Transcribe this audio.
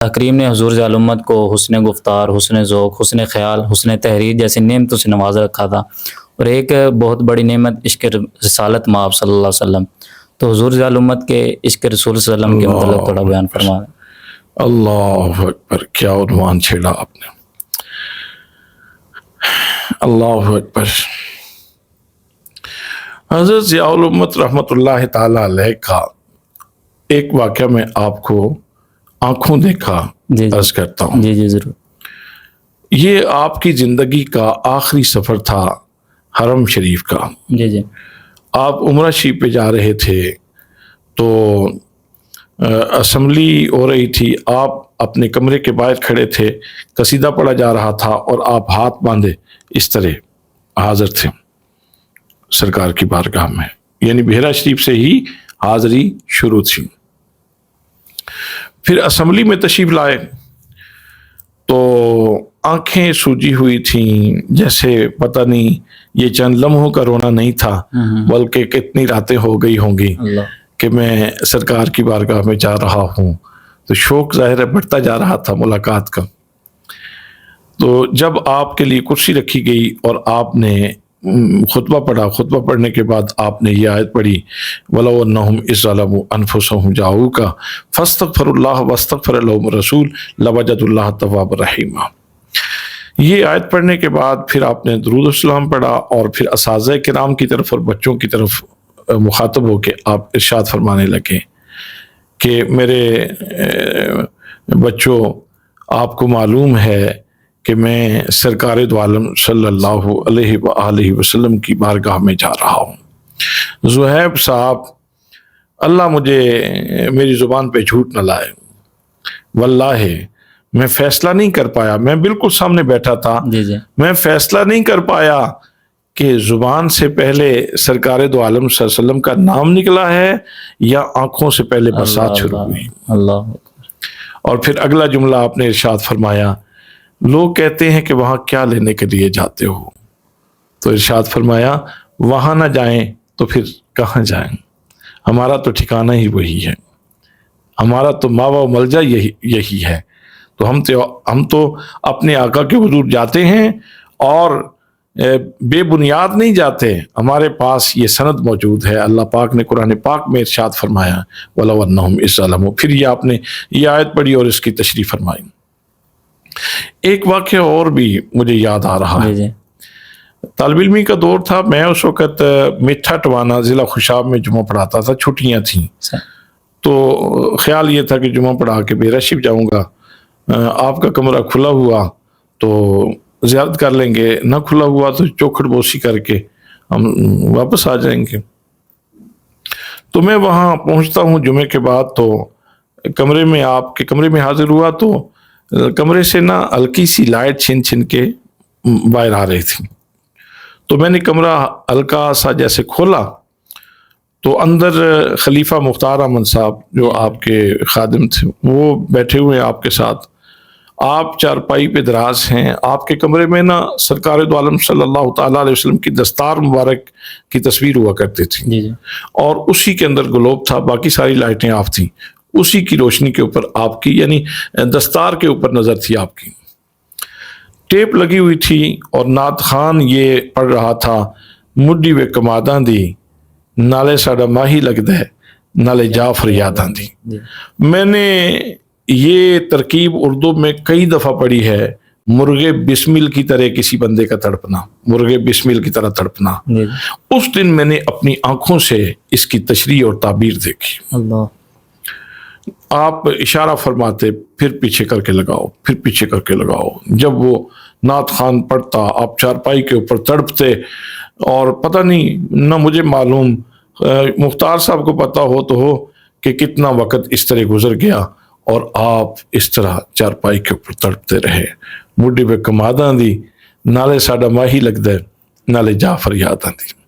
کریم نے حضور ذی الامت کو حسن گفتار، حسن ذوق، حسن خیال، حسن تحریر جیسی نعمتوں سے نواز رکھا تھا، اور ایک بہت بڑی نعمت عشق رسالت مآب صلی اللہ علیہ وسلم. تو حضور ذی الامت کے عشق رسول صلی اللہ علیہ وسلم کے متعلق تھوڑا بیان فرمائیں. اللہ اکبر، کیا عنوان چھیڑا آپ نے. اللہ اکبر. حضرت ضیاء الامت رحمۃ اللہ تعالی علیہ کا ایک واقعہ میں آپ کو آنکھوں دیکھا عرض کرتا ہوں. جی ضرور. یہ آپ کی زندگی کا آخری سفر تھا حرم شریف کا. جی. آپ عمرہ شریف پہ جا رہے تھے تو اسمبلی ہو رہی تھی، آپ اپنے کمرے کے باہر کھڑے تھے، قصیدہ پڑھا جا رہا تھا اور آپ ہاتھ باندھے اس طرح حاضر تھے سرکار کی بارگاہ میں، یعنی بحیرہ شریف سے ہی حاضری شروع تھی. پھر اسمبلی میں تشریف لائے تو آنکھیں سوجی ہوئی تھیں، جیسے پتہ نہیں یہ چند لمحوں کا رونا نہیں تھا بلکہ کتنی راتیں ہو گئی ہوں گی کہ میں سرکار کی بارگاہ میں جا رہا ہوں. تو شوق ظاہر ہے بڑھتا جا رہا تھا ملاقات کا. تو جب آپ کے لیے کرسی رکھی گئی اور آپ نے خطبہ پڑھا، خطبہ پڑھنے کے بعد آپ نے یہ آیت پڑھی وَلَوْ أَنَّهُمْ إِذْ ظَلَمُوا أَنفُسَهُمْ جَاءُوكَ فَاسْتَغْفَرُوا اللَّهَ وَاسْتَغْفَرَ لَهُمُ الرَّسُولُ لَوَجَدُوا اللَّهَ تَوَّابًا رَحِيمًا. یہ آیت پڑھنے کے بعد پھر آپ نے درود السلام پڑھا اور پھر اساتذہ کرام کی طرف اور بچوں کی طرف مخاطب ہو کے آپ ارشاد فرمانے لگے کہ میرے بچوں، آپ کو معلوم ہے کہ میں سرکار دو عالم صلی اللہ علیہ وآلہ وسلم کی بارگاہ میں جا رہا ہوں. زہیب صاحب، اللہ مجھے میری زبان پہ جھوٹ نہ لائے، واللہ میں فیصلہ نہیں کر پایا، میں بالکل سامنے بیٹھا تھا، میں فیصلہ نہیں کر پایا کہ زبان سے پہلے سرکار دو عالم صلی اللہ علیہ وسلم کا نام نکلا ہے یا آنکھوں سے پہلے برسات شروع ہوئی. اللہ. اور پھر اگلا جملہ آپ نے ارشاد فرمایا لوگ کہتے ہیں کہ وہاں کیا لینے کے لیے جاتے ہو، تو ارشاد فرمایا وہاں نہ جائیں تو پھر کہاں جائیں، ہمارا تو ٹھکانہ ہی وہی ہے، ہمارا تو ماوا و ملجا یہی ہے. تو ہم تو اپنے آقا کے حضور جاتے ہیں اور بے بنیاد نہیں جاتے، ہمارے پاس یہ سند موجود ہے. اللہ پاک نے قرآن پاک میں ارشاد فرمایا وَلَوْ أَنَّهُمْ إِذْ ظَلَمُوا. پھر یہ آپ نے یہ آیت پڑھی اور اس کی تشریح فرمائی. ایک واقعہ اور بھی مجھے یاد آ رہا ہے. طالب علمی کا دور تھا، میں اس وقت میٹھا ٹوانا ضلع خوشاب میں جمعہ پڑھاتا تھا، چھٹیاں تھیں تو خیال یہ تھا کہ جمعہ پڑھا کے بحیرہ شریف جاؤں گا. آپ کا کمرہ کھلا ہوا تو زیارت کر لیں گے، نہ کھلا ہوا تو چوکھٹ بوسی کر کے ہم واپس آ جائیں گے. تو میں وہاں پہنچتا ہوں جمعے کے بعد، تو کمرے میں آپ کے کمرے میں حاضر ہوا تو کمرے سے نا ہلکی سی لائٹ چھن چھن کے باہر آ رہی تھی. تو میں نے کمرہ ہلکا سا جیسے کھولا تو اندر خلیفہ مختار احمد صاحب جو آپ کے خادم تھے وہ بیٹھے ہوئے ہیں آپ کے ساتھ. آپ چارپائی پہ دراز ہیں. آپ کے کمرے میں نا سرکار دو عالم صلی اللہ تعالیٰ علیہ وسلم کی دستار مبارک کی تصویر ہوا کرتی تھی اور اسی کے اندر گلوب تھا، باقی ساری لائٹیں آف تھیں. اسی کی روشنی کے اوپر آپ کی یعنی دستار کے اوپر نظر تھی آپ کی. ٹیپ لگی ہوئی تھی اور نعت خان یہ پڑھ رہا تھا مڈی وے کماداں دی نالے ساڈا ماہی لگدا ہے نالے جعفر یاداں دی. میں نے یہ ترکیب اردو میں کئی دفعہ پڑھی ہے، مرغے بسمل کی طرح کسی بندے کا تڑپنا، مرغے بسمل کی طرح تڑپنا. اس دن میں نے اپنی آنکھوں سے اس کی تشریح اور تعبیر دیکھی. اللہ. آپ اشارہ فرماتے پھر پیچھے کر کے لگاؤ، پھر پیچھے کر کے لگاؤ. جب وہ نعت خان پڑھتا آپ چارپائی کے اوپر تڑپتے اور پتہ نہیں نہ مجھے معلوم، مختار صاحب کو پتہ ہو تو ہو کہ کتنا وقت اس طرح گزر گیا اور آپ اس طرح چارپائی کے اوپر تڑپتے رہے. مڈی پہ کماداں دی نالے ساڈا ماہی لگدا ہے نالے جعفر یاداں دی.